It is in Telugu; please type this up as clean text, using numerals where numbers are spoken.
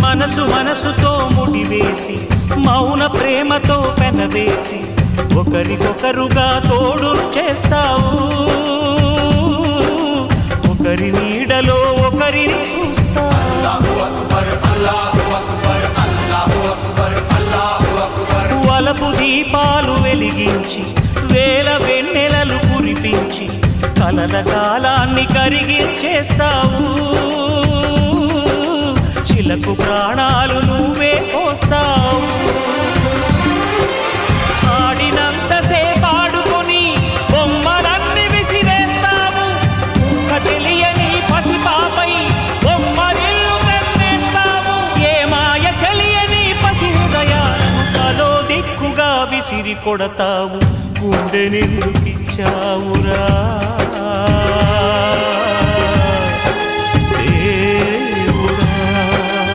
మనసు మనసుతో ముడివేసి మౌన ప్రేమతో పెనవేసి ఒకరికొకరుగా తోడు చేస్తావు. ఒకరి నీడలో ఒకరిని చూస్తావు. వలపు దీపాలు వెలిగించి వేల వెన్నెలలు కురిపించి కలల కాలాన్ని కరిగించేస్తావు. చిలకు ప్రాణాలు నువ్వే పోస్తావు. ఆడినంతసేపు ఆడుకొని బొమ్మలన్నీ విసిరేస్తావు. ఊహ తెలియని పసిపాపై బొమ్మరిల్లు కన్నేస్తావు. ఏ మాయ తెలియని పసి హృదయాలను తలో దిక్కుగా విసిరి కొడతావు. గుండెనెందుకిచ్చావురా?